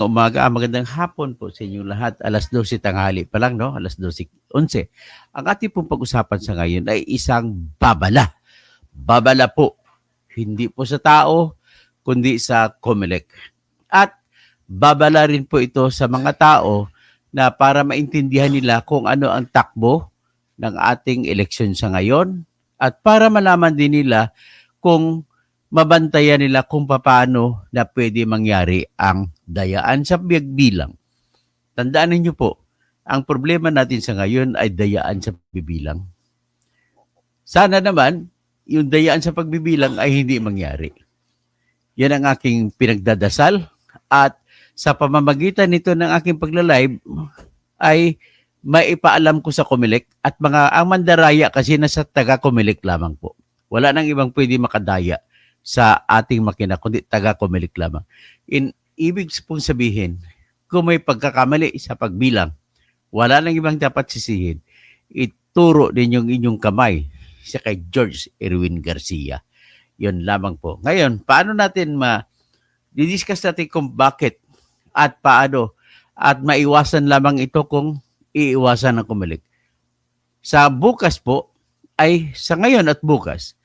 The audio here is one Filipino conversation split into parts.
Umaga, magandang hapon po sa inyong lahat. Alas 12 tanghali pa lang, no? Alas 12:11. Ang ating pong pag-usapan sa ngayon ay isang babala. Babala po. Hindi po sa tao, kundi sa COMELEC. At babala rin po ito sa mga tao na para maintindihan nila kung ano ang takbo ng ating eleksyon sa ngayon at para malaman din nila kung mabantayan nila kung paano na pwede mangyari ang dayaan sa bilang. Tandaan ninyo po, ang problema natin sa ngayon ay dayaan sa pagbibilang. Sana naman, yung dayaan sa pagbibilang ay hindi mangyari. Yan ang aking pinagdadasal at sa pamamagitan nito ng aking pagla-live ay maipaalam ko sa COMELEC at ang mandaraya kasi nasa taga-COMELEC lamang po. Wala nang ibang pwede makadaya sa ating makina, kundi taga-COMELEC lamang. Ibig pong sabihin, kung may pagkakamali sa pagbilang, wala nang ibang dapat sisihin. Ituro din yung inyong kamay sa kay George Erwin Garcia. Yun lamang po. Ngayon, paano natin di-discuss natin kung bakit at paano at maiwasan lamang ito kung iiwasan ng COMELEC. Sa bukas po, ay sa ngayon at bukas,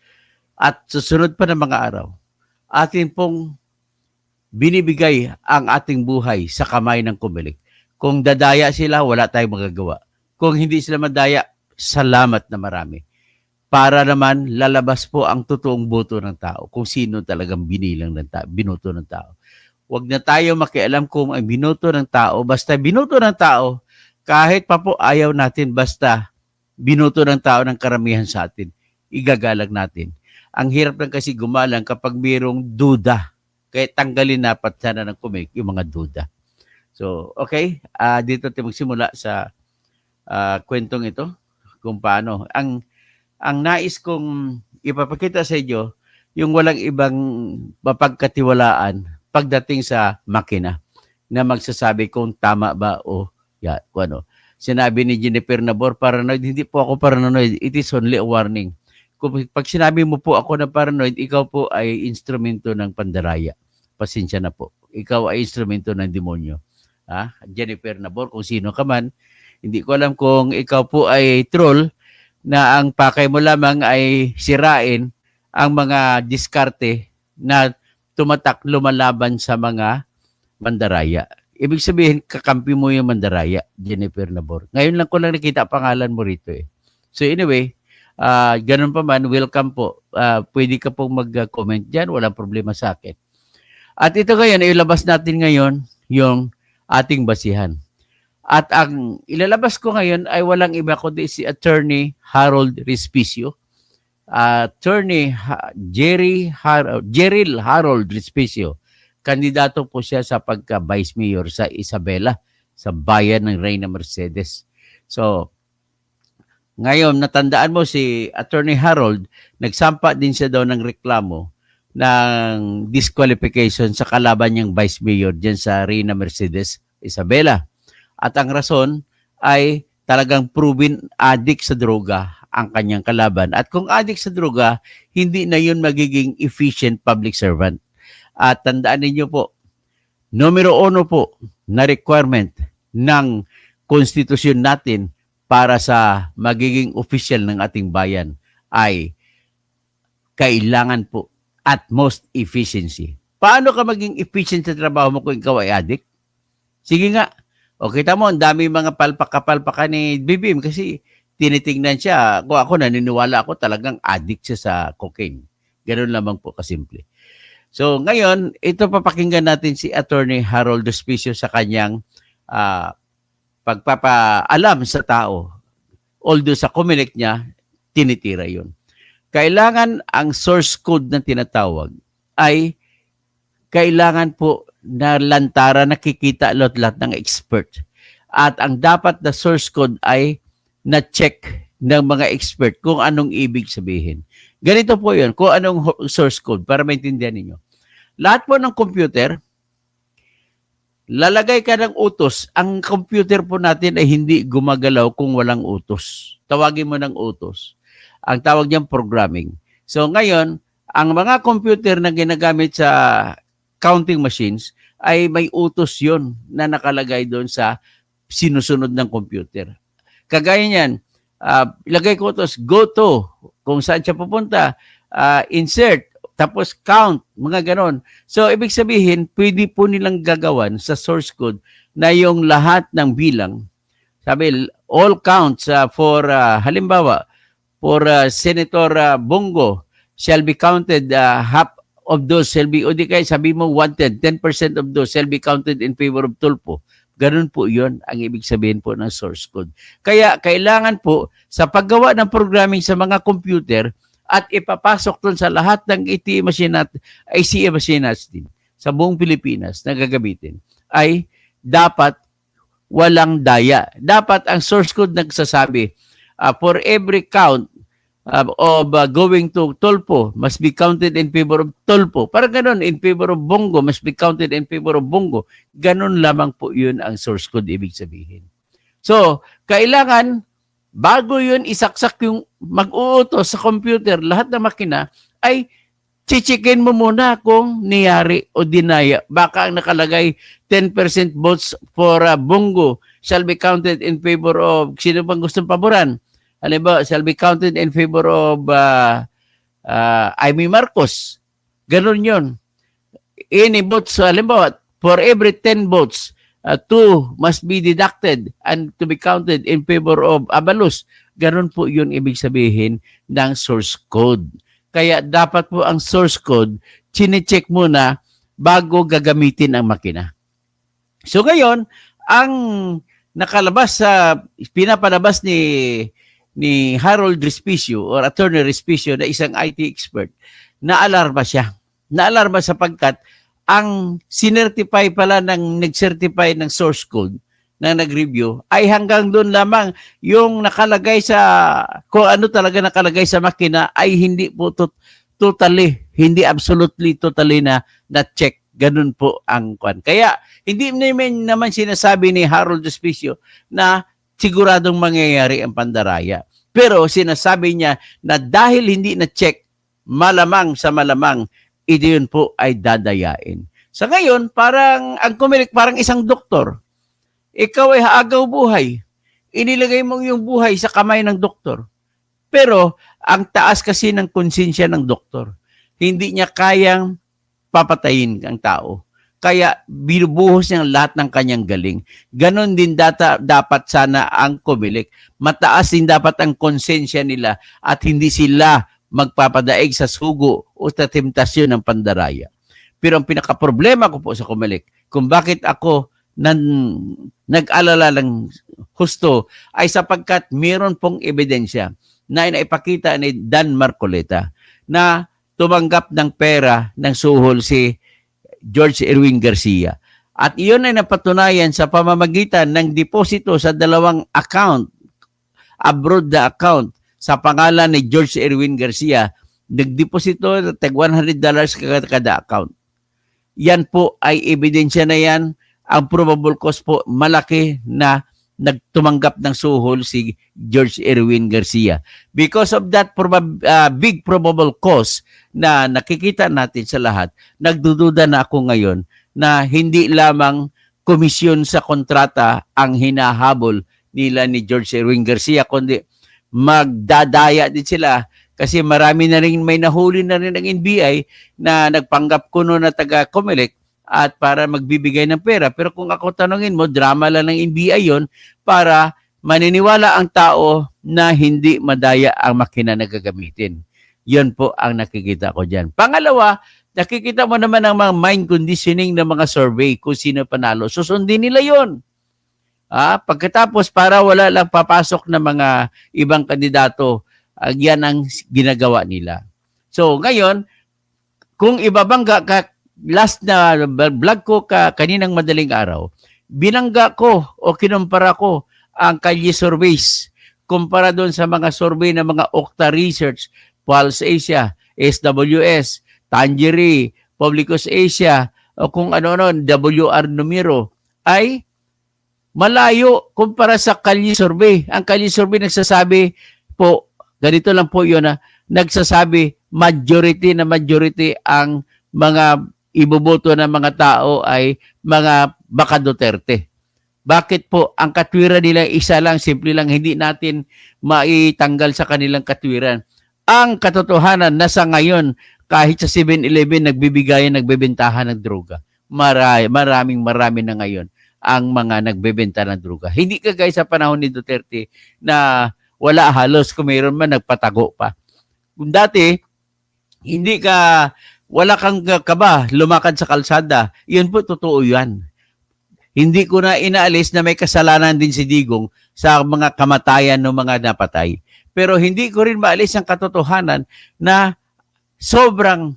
at susunod pa ng mga araw, atin pong binibigay ang ating buhay sa kamay ng COMELEC. Kung dadaya sila, wala tayong magagawa. Kung hindi sila madaya, salamat na marami. Para naman lalabas po ang totoong boto ng tao, kung sino talagang binoto ng tao. Huwag na tayo makialam kung ay binoto ng tao, basta binoto ng tao, kahit pa po ayaw natin, basta binoto ng tao ng karamihan sa atin, igagalag natin. Ang hirap lang kasi gumalang kapag mayroong duda. Kaya tanggalin na sana ng COMELEC yung mga duda. So, okay. Dito tayo magsimula sa kwentong ito. Kung paano. Ang nais kong ipapakita sa inyo, yung walang ibang mapagkatiwalaan pagdating sa makina na magsasabi kung tama ba o kung ano. Sinabi ni Jennifer Nabor, paranoid. Hindi po ako paranoid. It is only a warning. Pag sinabi mo po ako na paranoid, ikaw po ay instrumento ng pandaraya. Pasensya na po. Ikaw ay instrumento ng demonyo. Jennifer Nabor, kung sino ka man, hindi ko alam kung ikaw po ay troll na ang pakay mo lamang ay sirain ang mga diskarte na lumalaban sa mga mandaraya. Ibig sabihin, kakampi mo yung mandaraya, Jennifer Nabor. Ngayon lang ko lang nakita pangalan mo rito eh. So anyway, ganun pa man, welcome po. Pwede ka pong mag-comment dyan, walang problema sa akin. At ito ngayon, ilabas natin ngayon yung ating basihan. At ang ilalabas ko ngayon ay walang iba kundi si Attorney Harold Respicio. Attorney Jeril Harold Respicio. Kandidato po siya sa pagka-Vice Mayor sa Isabela, sa bayan ng Reyna Mercedes. So, ngayon, natandaan mo si Attorney Harold, nagsampa din siya daw ng reklamo ng disqualification sa kalaban niyang Vice Mayor dyan sa Reyna Mercedes, Isabela. At ang rason ay talagang proven addict sa droga ang kanyang kalaban. At kung addict sa droga, hindi na yun magiging efficient public servant. At tandaan ninyo po, numero 1 po na requirement ng konstitusyon natin para sa magiging official ng ating bayan ay kailangan po at most efficiency. Paano ka maging efficient sa trabaho mo kung ikaw ay addict? Sige nga. O kita mo, ang dami mga palpak-kapalpakan ni Bibim kasi tinitingnan siya. Kung ako, naniniwala ako talagang addict siya sa cocaine. Ganun lamang po kasimple. So ngayon, ito papakinggan natin si Attorney Harold Respicio sa kanyang pagpapaalam sa tao. Although sa COMELEC niya, tinitira yun. Kailangan ang source code na tinatawag ay kailangan po na lantara nakikita lahat ng expert. At ang dapat na source code ay na-check ng mga expert kung anong ibig sabihin. Ganito po yun, kung anong source code para maintindihan ninyo. Lahat po ng computer, lalagay ka ng utos. Ang computer po natin ay hindi gumagalaw kung walang utos. Tawagin mo ng utos. Ang tawag niyang programming. So ngayon, ang mga computer na ginagamit sa counting machines ay may utos yon na nakalagay doon sa sinusunod ng computer. Kagaya niyan, ilagay ko utos, go to, kung saan siya pupunta, insert, tapos count, mga ganon. So, ibig sabihin, pwede po nilang gagawan sa source code na yung lahat ng bilang, sabi, all counts for, halimbawa, for Senator Bongo shall be counted, half of those shall be, o di kaya sabi mo 10% of those shall be counted in favor of Tulfo. Ganun po yun ang ibig sabihin po ng source code. Kaya kailangan po sa paggawa ng programming sa mga computer at ipapasok dun sa lahat ng ATM machine at ICM machine natin sa buong Pilipinas na gagamitin ay dapat walang daya. Dapat ang source code nagsasabi for every count of going to Tulfo must be counted in favor of Tulfo. Parang ganun, in favor of Bongo must be counted in favor of Bongo. Ganun lamang po yun ang source code ibig sabihin. So, kailangan bago yun isaksak yung mag-uutos sa computer, lahat ng makina ay chichikin mo muna kung niyari o dinaya. Baka ang nakalagay 10% votes for Bongo shall be counted in favor of sino bang gustong paboran. Halimbawa, shall be counted in favor of Amy Marcos. Ganun yun. Any votes, halimbawa, for every 10 votes, 2 must be deducted and to be counted in favor of Abalos. Ganun po yun ibig sabihin ng source code. Kaya dapat po ang source code, chine-check muna bago gagamitin ang makina. So ngayon, ang nakalabas sa pinapalabas ni Harold Respicio or Attorney Respicio na isang IT expert, naalarma siya. Naalarma sapagkat ang sinertify pala ng nag-certify ng source code na nag-review ay hanggang doon lamang yung nakalagay sa kung ano talaga nakalagay sa makina ay hindi po totally, hindi absolutely totally na check. Ganun po ang kwan. Kaya hindi naman sinasabi ni Harold Respicio na siguradong mangyayari ang pandaraya. Pero sinasabi niya na dahil hindi na-check, malamang sa malamang, ito yun po ay dadayain. Sa ngayon, parang ang Comelec, parang isang doktor. Ikaw ay haagaw buhay. Inilagay mo yung buhay sa kamay ng doktor. Pero ang taas kasi ng konsensya ng doktor. Hindi niya kayang papatayin ang tao. Kaya binubuhos niya lahat ng kanyang galing. Ganon din dapat sana ang Comelec. Mataas din dapat ang konsensya nila at hindi sila magpapadaig sa sugo o sa temptasyon ng pandaraya. Pero ang pinaka-problema ko po sa Comelec, kung bakit ako nag-alala lang husto, ay sapagkat mayroon pong ebidensya na inaipakita ni Dan Marcoleta na tumanggap ng pera ng suhol si George Erwin Garcia. At iyon ay napatunayan sa pamamagitan ng deposito sa dalawang account, abroad na account, sa pangalan ni George Erwin Garcia. Nagdeposito ng $100 kada account. Yan po ay ebidensya na yan. Ang probable cause po, malaki na nagtumanggap ng suhol si George Erwin Garcia. Because of that big probable cause na nakikita natin sa lahat, nagdududa na ako ngayon na hindi lamang komisyon sa kontrata ang hinahabol nila ni George Erwin Garcia, kundi magdadaya din sila kasi marami na rin, may nahuli na rin ng NBI na nagpanggap kuno na taga Comelec at para magbibigay ng pera. Pero kung ako tanongin mo, drama lang ng NBI yon para maniniwala ang tao na hindi madaya ang makina na gagamitin. Yon po ang nakikita ko dyan. Pangalawa, nakikita mo naman ang mga mind conditioning ng mga survey kung sino panalo. Susundin nila yon. Pagkatapos, para wala lang papasok na mga ibang kandidato, yan ang ginagawa nila. So, ngayon, kung ibabangga ka, last na vlog ko kaninang madaling araw, binangga ko o kinumpara ko ang Kalye surveys kumpara doon sa mga survey ng mga Okta Research, Pulse Asia, SWS, Tangery, Publicus Asia, o kung ano-ano, WR Numero, ay malayo kumpara sa Kalye survey. Ang Kalye survey nagsasabi po, ganito lang po yun, nagsasabi majority ang mga iboboto ng mga tao ay mga baka Duterte. Bakit po ang katwiran nila isa lang, simple lang, hindi natin maitanggal sa kanilang katwiran. Ang katotohanan na sa ngayon, kahit sa 7-Eleven nagbebentahan ng droga. Marami na ngayon ang mga nagbebenta ng droga. Hindi kagaya sa panahon ni Duterte na wala halos, kung mayroon man nagpatago pa. Kung dati, wala kang kaba, lumakad sa kalsada, yun po totoo yan. Hindi ko na inaalis na may kasalanan din si Digong sa mga kamatayan ng mga napatay. Pero hindi ko rin maalis ang katotohanan na sobrang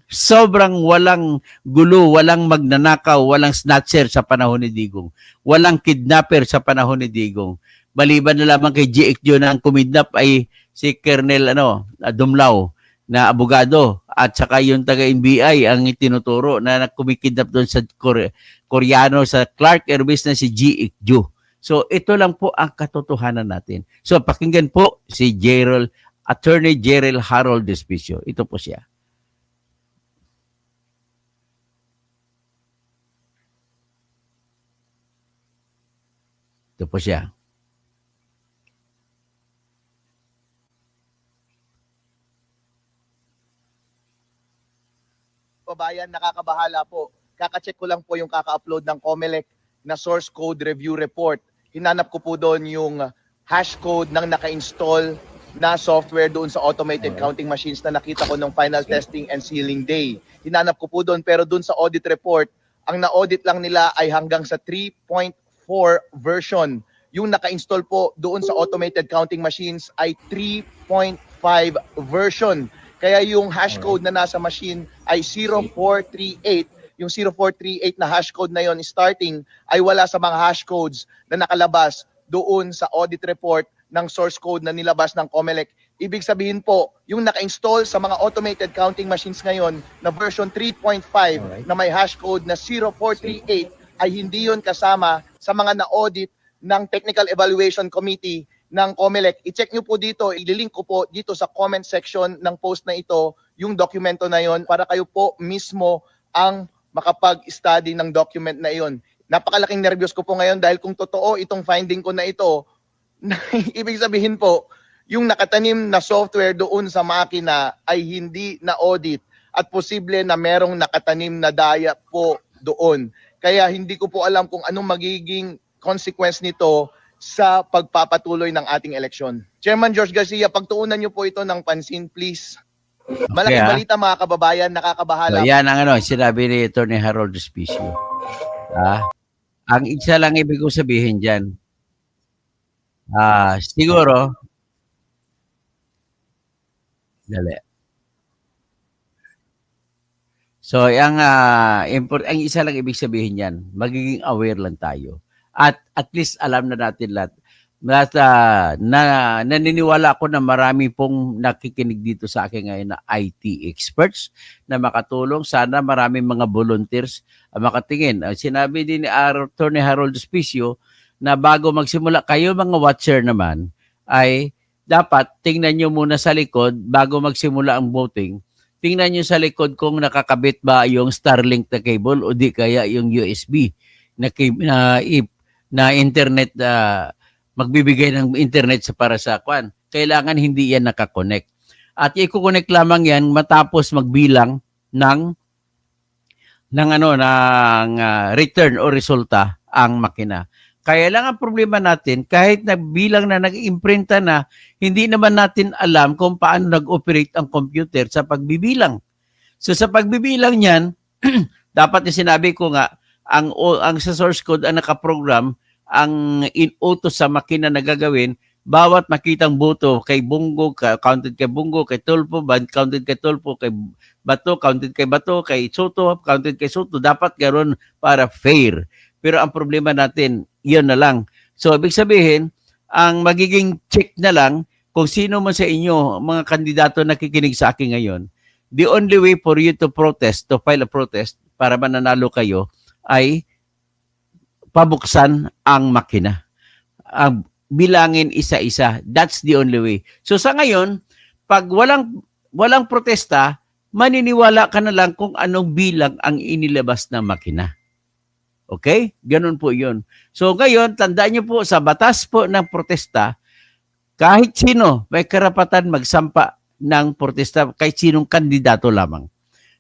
walang gulo, walang magnanakaw, walang snatcher sa panahon ni Digong. Walang kidnapper sa panahon ni Digong. Maliban na lamang kay G.X. na ang kumidnap ay si Colonel Dumlao na abogado at saka yung taga-NBI ang itinuturo na kumikidnap doon sa Koreano sa Clark Air Base na si G.X. So ito lang po ang katotohanan natin. So pakinggan po si Attorney Gerald Harold Despicio. Ito po siya. Ito po siya. Babayan, nakakabahala po. Kaka-check ko lang po yung kaka-upload ng COMELEC na source code review report. Hinanap ko po doon yung hash code ng naka-install na software doon sa automated counting machines na nakita ko nung final testing and sealing day. Hinanap ko po doon, pero doon sa audit report, ang na-audit lang nila ay hanggang sa 3.4 version. Yung naka-install po doon sa automated counting machines ay 3.5 version. Kaya yung hash code na nasa machine ay 0438. Yung 0438 na hash code na yon starting ay wala sa mga hash codes na nakalabas doon sa audit report ng source code na nilabas ng COMELEC. Ibig sabihin po, yung naka-install sa mga automated counting machines ngayon na version 3.5 na may hash code na 0438 ay hindi yon kasama sa mga na-audit ng Technical Evaluation Committee ng COMELEC. I-check nyo po dito, ililink ko po dito sa comment section ng post na ito, yung dokumento na yon para kayo po mismo ang makapag-study ng document na yon. Napakalaking nervyos ko po ngayon dahil kung totoo itong finding ko na ito, ibig sabihin po, yung nakatanim na software doon sa makina ay hindi na-audit at posible na merong nakatanim na daya po doon. Kaya hindi ko po alam kung anong magiging consequence nito sa pagpapatuloy ng ating eleksyon. Chairman George Garcia, pagtuunan niyo po ito ng pansin, please. Malaking balita mga kababayan, nakakabahala. So, yan ang sinabi ni Atty. Harold Despicio. Ang isa lang ibig ko sabihin dyan, siguro, dali. So, ang isa lang ibig sabihin yan, magiging aware lang tayo. At least alam na natin lahat. Naniniwala ako na marami pong nakikinig dito sa akin ngayon na IT experts na makatulong. Sana marami mga volunteers makatingin. Sinabi din ni Atty. Harold Despicio na bago magsimula, kayo mga watcher naman, ay dapat tingnan nyo muna sa likod bago magsimula ang voting. Tingnan nyo sa likod kung nakakabit ba yung Starlink na cable o di kaya yung USB na internet, magbibigay ng internet para sa kwan. Kailangan hindi yan nakakonect. At i-connect lamang yan matapos magbilang ng return o resulta ang makina. Kaya lang ang problema natin, kahit nagbilang na nag-imprinta na, hindi naman natin alam kung paano nag-operate ang computer sa pagbibilang. So sa pagbibilang niyan, dapat yung sinabi ko nga, ang sa source code ang nakaprogram, ang in-utos sa makina na gagawin, bawat makitang boto kay Bungo, counted kay Bungo, kay Tulfo, counted kay Tulfo, kay Bato, counted kay Bato, kay Soto, counted kay Soto, dapat ganoon para fair. Pero ang problema natin, yun na lang. So, ibig sabihin, ang magiging check na lang kung sino man sa inyo, mga kandidato na nakikinig sa akin ngayon, the only way for you to protest, to file a protest, para mananalo kayo, ay pabuksan ang makina. Bilangin isa-isa. That's the only way. So sa ngayon, pag walang protesta, maniniwala ka na lang kung anong bilang ang inilabas ng makina. Okay? Ganun po yun. So ngayon, tandaan niyo po, sa batas po ng protesta, kahit sino may karapatan magsampa ng protesta, kahit sinong kandidato lamang.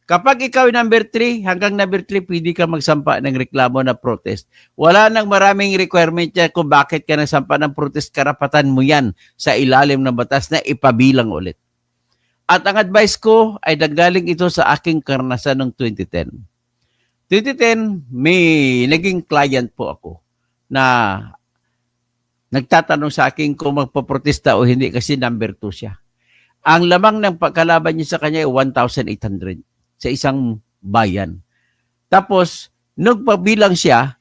Kapag ikaw ay number 3, hanggang number 3, pwede ka magsampa ng reklamo na protest. Wala nang maraming requirement yan kung bakit ka nagsampa ng protest. Karapatan mo yan sa ilalim ng batas na ipabilang ulit. At ang advice ko ay nanggaling ito sa aking karanasan noong 2010. 2010, may naging client po ako na nagtatanong sa akin kung magpaprotesta o hindi kasi number 2 siya. Ang lamang ng pagkalaban niya sa kanya ay 1,800 sa isang bayan. Tapos, nung pabilang siya,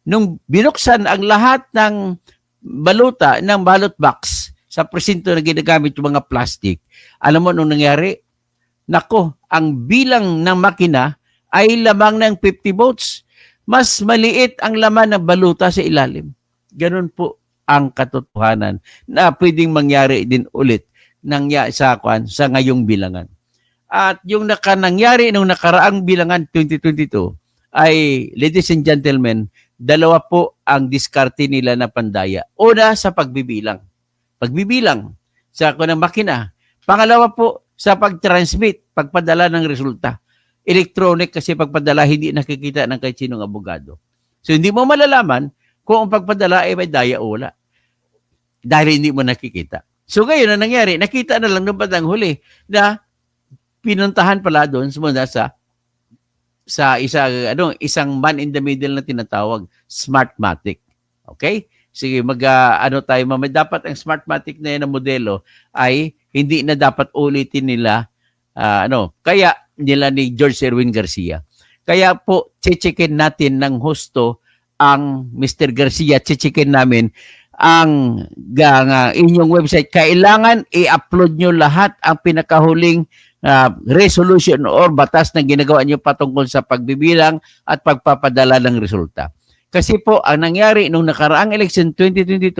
nung binuksan ang lahat ng baluta, ng ballot box sa presinto na ginagamit yung mga plastic, alam mo nung nangyari? Nako, ang bilang ng makina ay lamang ng 50 votes. Mas maliit ang laman ng baluta sa ilalim. Ganun po ang katotohanan na pwedeng mangyari din ulit sa ngayong bilangan. At yung nangyari nung nakaraang bilangan 2022 ay, ladies and gentlemen, dalawa po ang diskarte nila na pandaya. Una, sa pagbibilang. Pagbibilang sa ng makina. Pangalawa po, sa pag-transmit, pagpadala ng resulta. Electronic kasi pagpadala, hindi nakikita ng kahit sinong abogado. So, hindi mo malalaman kung ang pagpadala ay may daya o wala. Dahil hindi mo nakikita. So, ngayon na nangyari, nakita na lang ng bandang huli na pinuntahan pala doon sa isang man in the middle na tinatawag, Smartmatic. Okay? Sige, tayo mamaya. Dapat ang Smartmatic na yan na modelo ay hindi na dapat ulitin nila, kaya nila ni George Erwin Garcia. Kaya po, chichikin natin ng husto ang Mr. Garcia, chichikin namin ang inyong website. Kailangan i-upload nyo lahat ang pinakahuling resolution or batas na ginagawa nyo patungkol sa pagbibilang at pagpapadala ng resulta. Kasi po, ang nangyari nung nakaraang election 2022,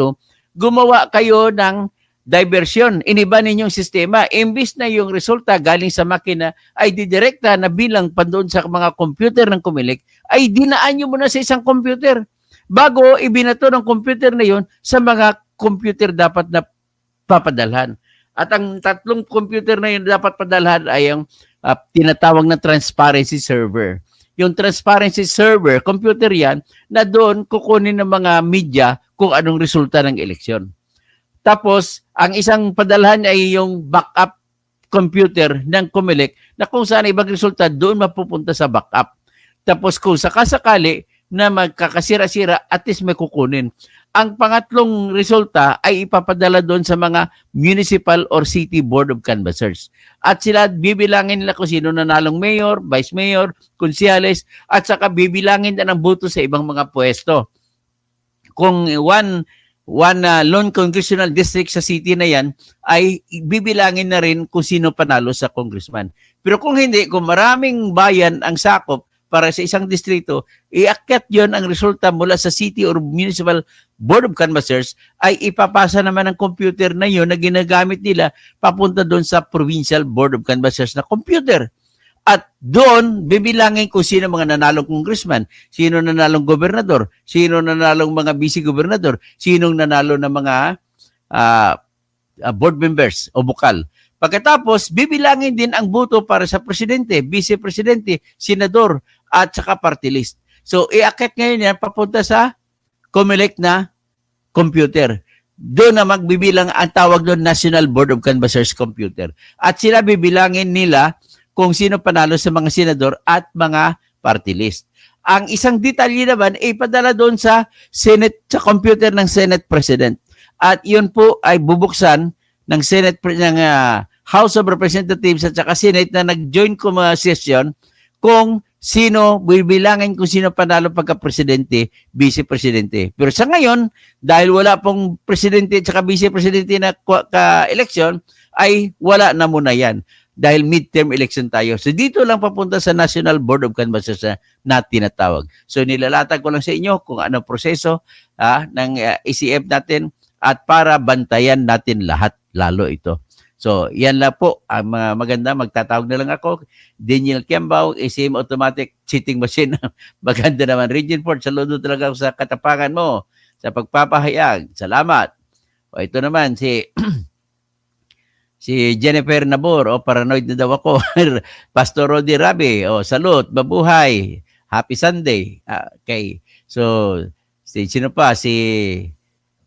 gumawa kayo ng diversion. Iniba ninyong sistema. Imbis na yung resulta galing sa makina ay didirekta na bilang pa doon sa mga computer ng Comelec, ay dinaan nyo muna sa isang computer. Bago ibinato ng computer na yon sa mga computer dapat na papadalhan. At ang tatlong computer na yun dapat padalhan ay ang tinatawag na transparency server. Yung transparency server, computer yan, na doon kukunin ng mga media kung anong resulta ng eleksyon. Tapos, ang isang padalhan ay yung backup computer ng Comelec na kung saan ibang resulta doon mapupunta sa backup. Tapos kung sakasakali na magkakasira-sira, at least may kukunin. Ang pangatlong resulta ay ipapadala doon sa mga municipal or city board of canvassers. At sila bibilangin nila kung sino nanalong mayor, vice mayor, konsyales, at saka bibilangin na ng boto sa ibang mga pwesto. Kung one lone congressional district sa city na yan, ay bibilangin na rin kung sino panalo sa congressman. Pero kung hindi, kung maraming bayan ang sakop para sa isang distrito, iakyat yon ang resulta mula sa city or municipal board of canvassers, ay ipapasa naman ng computer na yon na ginagamit nila papunta doon sa provincial board of canvassers na computer. At doon, bibilangin kung sino mga nanalong congressman, sino nanalong gobernador, sino nanalong mga vice-gobernador, sinong nanalo ng mga board members o bukal. Pagkatapos, bibilangin din ang boto para sa presidente, vice-presidente, senador, at saka party list. So, iakyat ngayon yan papunta sa Comelec na computer. Doon na magbibilang ang tawag doon National Board of Canvassers Computer. At sila bibilangin nila kung sino panalo sa mga senador at mga party list. Ang isang detalye naman ay padala doon sa Senate, sa computer ng Senate President. At yun po ay bubuksan ng House of Representatives at saka Senate na nag-join session kung sino, bibilangin kung sino panalo pagka-presidente, vice-presidente. Pero sa ngayon, dahil wala pong presidente at saka vice-presidente na ka-eleksyon, ay wala na muna yan. Dahil midterm election tayo. So dito lang papunta sa National Board of Canvassers na tinatawag. So nilalatag ko lang sa inyo kung anong proseso ng ECF natin at para bantayan natin lahat lalo ito. So, yan lang po. Ang mga maganda, magtatawag na lang ako. Daniel Kiambao, ACM Automatic Cheating Machine. Maganda naman. Regine Ford, saludo talaga ako sa katapangan mo, sa pagpapahayag. Salamat. O, ito naman, si Jennifer Nabor, paranoid na daw ako. Pastor Rodi Rabi, salute, mabuhay. Happy Sunday. Okay. So, sino pa? Si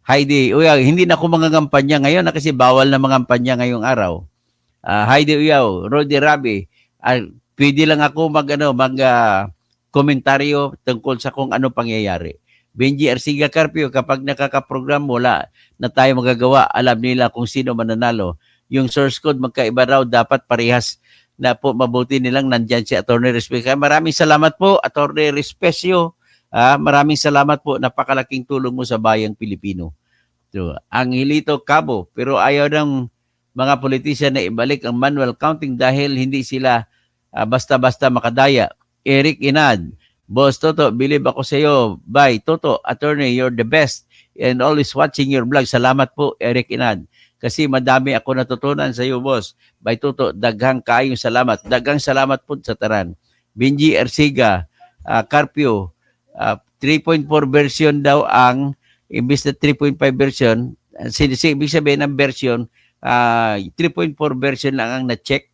Heidi Uyaw, hindi na ako mangangampanya ngayon kasi bawal na mangampanya ngayong araw. Heidi Uyaw, Rodi Rabi, pwede lang ako komentaryo tungkol sa kung ano pangyayari. Benji Arsiga Carpio, kapag nakaka-program, wala na tayo magagawa. Alam nila kung sino mananalo. Yung source code magkaiba raw, dapat parehas na po. Mabuti nilang nandyan si Attorney Respecio. Maraming salamat po, Attorney Respecio. Maraming salamat po. Napakalaking tulong mo sa bayang Pilipino. So, ang Hilito Cabo, pero ayaw ng mga politician na ibalik ang manual counting dahil hindi sila basta-basta makadaya. Eric Inad, Boss Toto, believe ako sa iyo. Bye, Toto, Attorney, you're the best and always watching your vlog. Salamat po, Eric Inad. Kasi madami ako natutunan sa iyo, boss. Bye, Toto, daghang kaayong salamat. Daghang salamat po sa taran. Benji Ersiga, Carpio, 3.4 version daw ang imbis na 3.5 version, ibig sabihin ng version, 3.4 version lang ang na-check.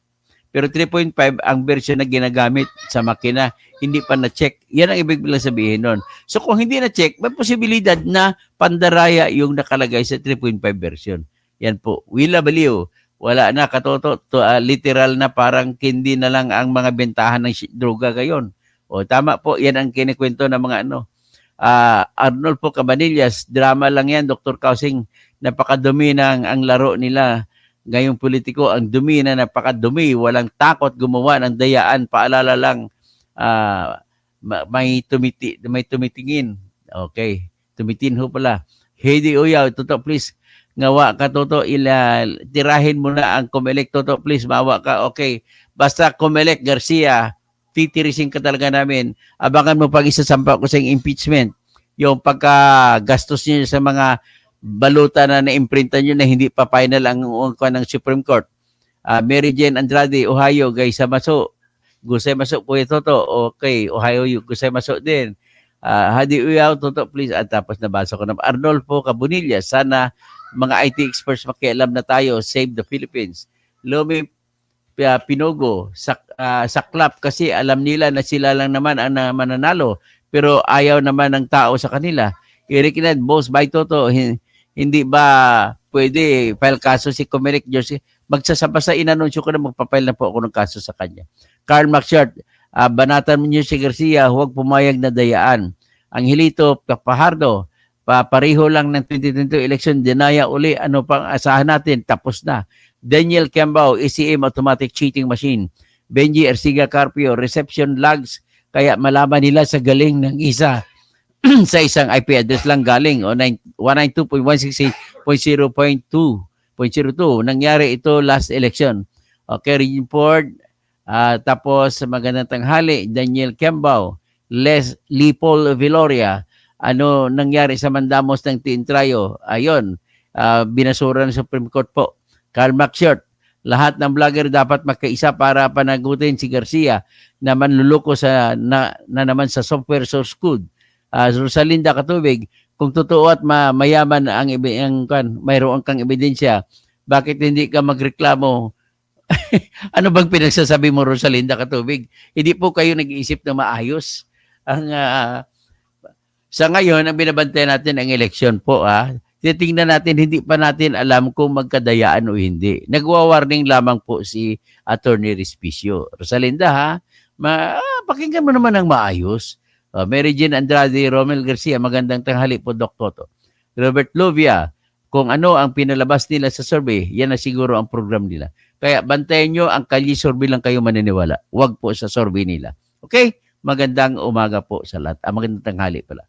Pero 3.5 ang version na ginagamit sa makina, hindi pa na-check. Yan ang ibig sabihin nun. So kung hindi na-check, may posibilidad na pandaraya yung nakalagay sa 3.5 version. Yan po. Willa Baliw, wala na katoto, literal na parang hindi na lang ang mga bentahan ng droga gayon. O tama po, yan ang kinikwento ng mga Arnolfo Cabanillas, drama lang yan, Dr. Kausing, napakadumi na ang laro nila. Ngayong politiko, ang dumi na napakadumi, walang takot gumawa ng dayaan, paalala lang, may tumitingin. Okay, tumitinho pala. Heidi Uyaw, Toto, please, ngawa ka, Toto, tirahin mo na ang Comelec, Toto, please, mawa ka. Okay, basta Comelec Garcia, titirisin ka talaga namin. Abangan mo pag isasampa ko sa impeachment. Yung pagkagastos niyo sa mga baluta na na-imprintan nyo na hindi pa final ang ungkuan ng Supreme Court. Mary Jane Andrade, Ohio, Gaysa Maso. Gusay Maso po ito to. Okay, Ohio, Gusay Maso din. Hadi Uyaw, Toto, please. At tapos nabasa ko na. Arnolfo Cabunilla, sana mga IT experts makialam na tayo. Save the Philippines. Lomi Pinogo, saklap kasi alam nila na sila lang naman ang mananalo pero ayaw naman ng tao sa kanila. Eric Inad, boss, by Toto, hindi ba pwede file kaso si Comelec Jersey? Magsasaba sa inanunsyo ko na magpapile na po ako ng kaso sa kanya. Carl Maxshart, banatan mo niyo si Garcia, huwag pumayag na dayaan. Ang Hilito Pajardo, pareho lang ng 2022 election, dinaya uli, ano pang asahan natin, tapos na. Daniel Kiambao, ACM Automatic Cheating Machine. Benji Ersiga Carpio, reception logs, kaya malaman nila sa galing ng isa sa isang IP address lang galing o 192.168.0.2. Nangyari ito last election. Okay, Regine Ford, tapos magandang tanghali, Daniel Kiambao, Leslie Paul Viloria, ano nangyari sa mandamos ng Tintrayo? Ayon, binasura ng Supreme Court po. Carl Maxshart, lahat ng vlogger dapat magkaisa para panagutin si Garcia na manluloko na naman sa software source code. Rosalinda Katubig, kung totoo at mayaman mayroon kang ebidensya, bakit hindi ka magreklamo? Ano bang pinagsasabi mo, Rosalinda Katubig? Hindi po kayo nag-iisip na maayos. Sa ngayon, ang binabantayan natin ang eleksyon po. Titingnan natin, hindi pa natin alam kung magkadayaan o hindi. Nagwa-warning lamang po si Attorney Respicio. Rosalinda, pakinggan mo naman ng maayos. Mary Jane Andrade, Romel Garcia, magandang tanghali po, Dok Toto. Robert Lovia, kung ano ang pinalabas nila sa survey, yan na siguro ang program nila. Kaya bantayan nyo, ang Kalye survey lang kayo maniniwala. Huwag po sa survey nila. Okay? Magandang umaga po sa lahat. Magandang tanghali pala.